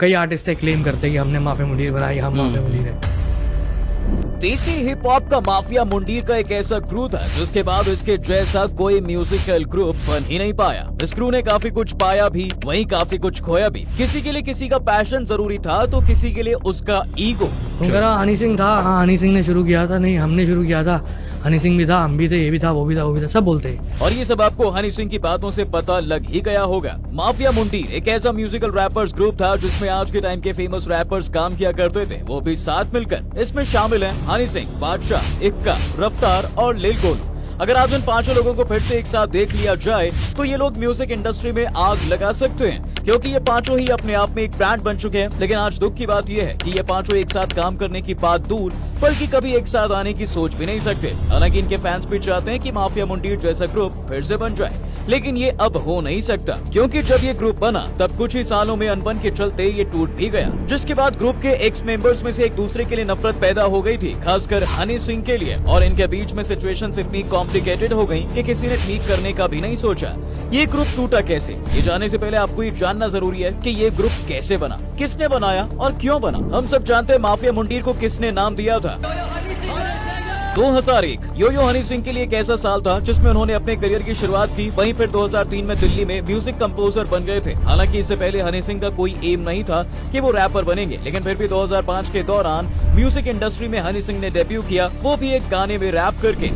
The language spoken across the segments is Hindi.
कई आर्टिस्ट क्लेम करते हैं कि हमने माफिया मुंडीर बनाई, हम माफिया मुंडीर है। देसी हिप हॉप का माफिया मुंडीर का एक ऐसा क्रू था जिसके बाद इसके जैसा कोई म्यूजिकल ग्रुप बन ही नहीं पाया। इस क्रू ने काफी कुछ पाया भी, वहीं काफी कुछ खोया भी। किसी के लिए किसी का पैशन जरूरी था तो किसी के लिए उसका ईगो। तुम कह रहा हनी सिंह था, हाँ हनी सिंह ने शुरू किया था, नहीं हमने शुरू किया था। हनी सिंह भी था, हम भी थे, ये भी था, वो भी था, वो भी था, सब बोलते हैं। और ये सब आपको हनी सिंह की बातों से पता लग ही गया होगा। माफिया मुंडीर एक ऐसा म्यूजिकल रैपर्स ग्रुप था जिसमें आज के टाइम के फेमस रैपर्स काम किया करते थे, वो भी साथ मिलकर। इसमें शामिल हैं हनी सिंह, बादशाह, इक्का, रफ्तार और लिल गोलू। अगर आज इन पांचों लोगों को फिर से एक साथ देख लिया जाए तो ये लोग म्यूजिक इंडस्ट्री में आग लगा सकते हैं, क्योंकि ये पांचों ही अपने आप में एक ब्रांड बन चुके हैं। लेकिन आज दुख की बात ये है कि ये पांचों एक साथ काम करने की बात दूर, बल्कि कभी एक साथ आने की सोच भी नहीं सकते। हालांकि इनके फैंस भी चाहते हैं कि माफिया मुंडीर जैसा ग्रुप फिर से बन जाए, लेकिन ये अब हो नहीं सकता, क्योंकि जब ये ग्रुप बना तब कुछ ही सालों में अनबन के चलते ये टूट भी गया, जिसके बाद ग्रुप के एक्स मेंबर्स में से एक दूसरे के लिए नफरत पैदा हो गई थी, खासकर हनी सिंह के लिए। और इनके बीच में सिचुएशंस इतनी कॉम्प्लिकेटेड हो गई कि किसी ने ठीक करने का भी नहीं सोचा। ये ग्रुप टूटा कैसे, ये जानने से पहले आपको ये जानना जरूरी है कि ये ग्रुप कैसे बना, किसने बनाया और क्यों बना। हम सब जानते हैं माफिया मुंडीर को किसने नाम दिया था। 2001 यो यो हनी सिंह के लिए एक ऐसा साल था जिसमें उन्होंने अपने करियर की शुरुआत की। वहीं फिर 2003 में दिल्ली में म्यूजिक कंपोजर बन गए थे। हालांकि इससे पहले हनी सिंह का कोई एम नहीं था कि वो रैपर बनेंगे, लेकिन फिर भी 2005 के दौरान म्यूजिक इंडस्ट्री में हनी सिंह ने डेब्यू किया, वो भी एक गाने में रैप करके।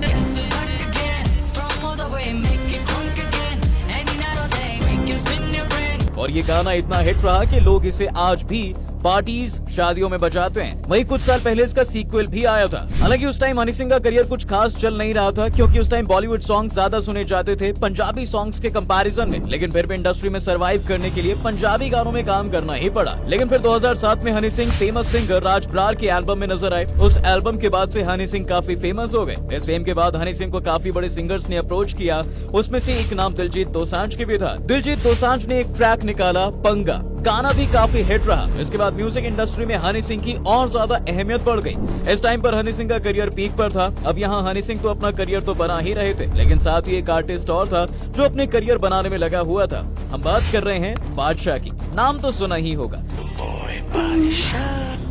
और ये गाना इतना हिट रहा कि लोग इसे आज भी पार्टीज, शादियों में बजाते हैं। वहीं कुछ साल पहले इसका सीक्वल भी आया था। हालांकि उस टाइम हनी सिंह का करियर कुछ खास चल नहीं रहा था, क्योंकि उस टाइम बॉलीवुड सॉन्ग ज्यादा सुने जाते थे पंजाबी सॉन्ग्स के कंपैरिजन में। लेकिन फिर भी इंडस्ट्री में सरवाइव करने के लिए पंजाबी गानों में काम करना ही पड़ा। लेकिन फिर 2007 में हनी सिंह फेमस सिंगर राज बरार के एल्बम में नजर आए। उस एल्बम के बाद से हनी सिंह काफी फेमस हो गए। इस फेम के बाद हनी सिंह को काफी बड़े सिंगर्स ने अप्रोच किया, उसमें से एक नाम दिलजीत दोसांझ के भी था। दिलजीत दोसांझ ने एक ट्रैक निकाला, पंगा, गाना भी काफी हिट रहा। इसके बाद म्यूजिक इंडस्ट्री में हनी सिंह की और ज्यादा अहमियत बढ़ गई। इस टाइम पर हनी सिंह का करियर पीक पर था। अब यहाँ हनी सिंह तो अपना करियर तो बना ही रहे थे, लेकिन साथ ही एक आर्टिस्ट और था जो अपने करियर बनाने में लगा हुआ था। हम बात कर रहे हैं बादशाह की। नाम तो सुना ही होगा।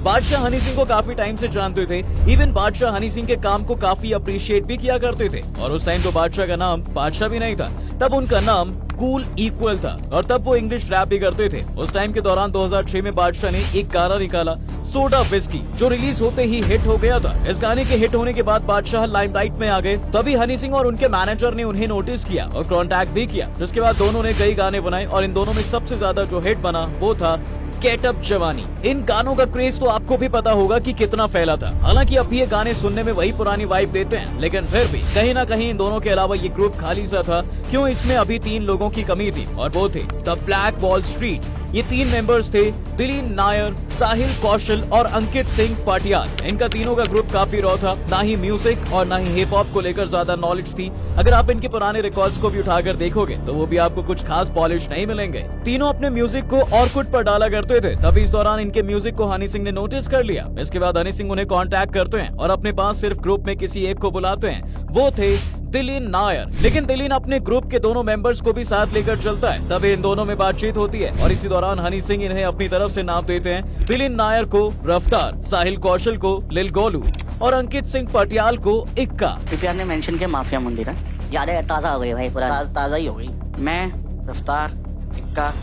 बादशाह हनी सिंह को काफी टाइम से जानते थे। इवन बादशाह हनी सिंह के काम को काफी अप्रिशिएट भी किया करते थे। और उस टाइम तो बादशाह का नाम बादशाह भी नहीं था, तब उनका नाम कूल इक्वल था, और तब वो इंग्लिश रैप भी करते थे। उस टाइम के दौरान 2006 में बादशाह ने एक गाना निकाला, सोडा विस्की, जो रिलीज होते ही हिट हो गया था। इस गाने के हिट होने के बाद बादशाह लाइमलाइट में आ गए। तभी हनी सिंह और उनके मैनेजर ने उन्हें नोटिस किया और कॉन्टैक्ट भी किया, जिसके बाद दोनों ने कई गाने बनाए। और इन दोनों में सबसे ज्यादा जो हिट बना वो था गेट अप जवानी। इन गानों का क्रेज तो आपको भी पता होगा कि कितना फैला था। हालांकि अब ये गाने सुनने में वही पुरानी वाइब देते हैं, लेकिन फिर भी कहीं ना कहीं इन दोनों के अलावा ये ग्रुप खाली सा था। क्यों? इसमें अभी 3 लोगों की कमी थी, और वो थे द ब्लैक वॉल स्ट्रीट। ये 3 मेंबर्स थे, दिलीन नायर, साहिल कौशल और अंकित सिंह पाटियाल। इनका तीनों का ग्रुप काफी रॉ था। ना ही म्यूजिक और ना ही हिप हॉप को लेकर ज्यादा नॉलेज थी। अगर आप इनके पुराने रिकॉर्ड्स को भी उठाकर देखोगे तो वो भी आपको कुछ खास पॉलिश नहीं मिलेंगे। तीनों अपने म्यूजिक को ऑर्कुट पर डाला करते थे। तभी इस दौरान इनके म्यूजिक को हनी सिंह ने नोटिस कर लिया। इसके बाद हनी सिंह उन्हें कांटेक्ट करते हैं और अपने पास सिर्फ ग्रुप में किसी एक को बुलाते हैं। वो थे दिलीन नायर। लेकिन दिलीन अपने ग्रुप के दोनों मेंबर्स को भी साथ लेकर चलता है। तब इन दोनों में बातचीत होती है और इसी दौरान हनी सिंह इन्हें अपनी तरफ से नाम देते हैं। दिलीन नायर को रफ्तार, साहिल कौशल को लिल गोलू और अंकित सिंह पटियाल को इक्का। पीपीआर ने मेंशन किया माफिया मुंडीर। यादें ताज़ा हो गई भाई, पूरा ताज़ा ही हो गई। मैं, रफ्तार, इक्का,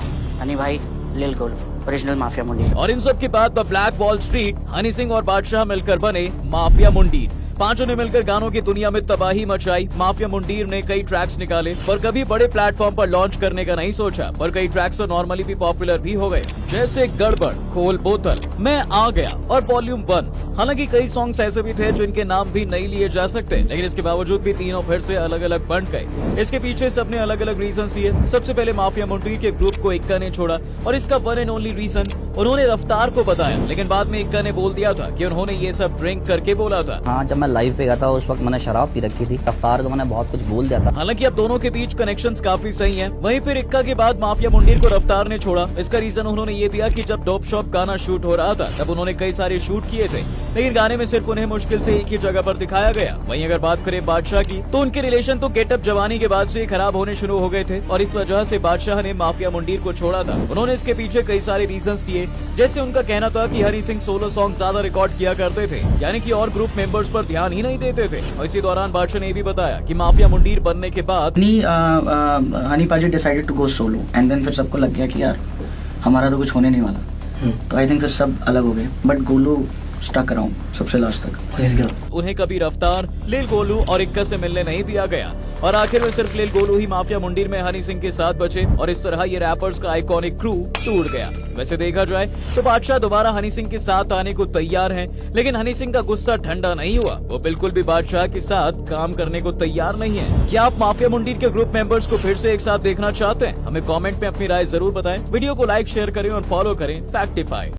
हनी भाई, लिल गोलू, ओरिजिनल माफिया मुंडीर। और इन सब के बाद the black wall street, Honey Singh और बादशाह मिलकर बने माफिया मुंडीर। पांचों ने मिलकर गानों की दुनिया में तबाही मचाई। माफिया मुंडीर ने कई ट्रैक्स निकाले, पर कभी बड़े प्लेटफॉर्म पर लॉन्च करने का नहीं सोचा। पर कई ट्रैक्स तो नॉर्मली भी पॉपुलर भी हो गए, जैसे गड़बड़, खोल बोतल, मैं आ गया और वॉल्यूम 1। हालांकि कई सॉन्ग्स ऐसे भी थे जो इनके नाम भी नहीं लिए जा सकते, लेकिन इसके बावजूद भी तीनों फिर से अलग अलग बन गए। इसके पीछे सबने अलग अलग रीजंस दिए। सबसे पहले माफिया मुंडीर के ग्रुप को इक्का ने छोड़ा, और इसका वन एंड ओनली रीजन उन्होंने रफ्तार को बताया। लेकिन बाद में इक्का ने बोल दिया था कि उन्होंने ये सब ड्रिंक करके बोला था। हाँ, जब मैं लाइव पे गया था उस वक्त मैंने शराब पी रखी थी। रफ्तार को मैंने बहुत कुछ बोल दिया था। हालांकि अब दोनों के बीच कनेक्शंस काफी सही हैं। वहीं फिर इक्का के बाद माफिया मुंडीर को रफ्तार ने छोड़ा। इसका रीजन उन्होंने ये दिया कि जब डोप शॉप गाना शूट हो रहा था तब उन्होंने कई सारे शूट किए थे, लेकिन गाने में सिर्फ उन्हें मुश्किल से एक ही जगह पर दिखाया गया। वहीं अगर बात करें बादशाह की, तो उनके रिलेशन तो गेटअप जवानी के बाद से खराब होने शुरू हो गए थे और इस वजह से बादशाह ने माफिया मुंडीर को छोड़ा था। उन्होंने इसके पीछे कई सारे रीजंस दिए, जैसे उनका कहना था कि हनी सिंह सोलो सॉन्ग ज्यादा रिकॉर्ड किया करते थे, यानी कि और ग्रुप मेंबर्स पर ध्यान ही नहीं देते थे। और इसी दौरान बादशाह ने ये भी बताया कि माफिया मुंडीर बनने के बाद Honey paaji decided to go solo and then फिर सबको लग गया कि यार हमारा तो कुछ होने नहीं वाला, तो आई थिंक फिर सब अलग हो गए, बट गोलू स्टक अराउंड सबसे लास्ट तक। उन्हें कभी रफ्तार, लिल गोलू और इक्का से मिलने नहीं दिया गया और आखिर में सिर्फ लिल गोलू ही माफिया मुंडीर में हनी सिंह के साथ बचे और इस तरह ये रैपर्स का आइकॉनिक क्रू टूट गया। वैसे देखा जाए तो बादशाह दोबारा हनी सिंह के साथ आने को तैयार हैं, लेकिन हनी सिंह का गुस्सा ठंडा नहीं हुआ। वो बिल्कुल भी बादशाह के साथ काम करने को तैयार नहीं है। क्या आप माफिया मुंडीर के ग्रुप मेंबर्स को फिर से एक साथ देखना चाहते हैं? हमें कमेंट में अपनी राय जरूर बताएं। वीडियो को लाइक, शेयर करें और फॉलो करें फैक्टिफाई।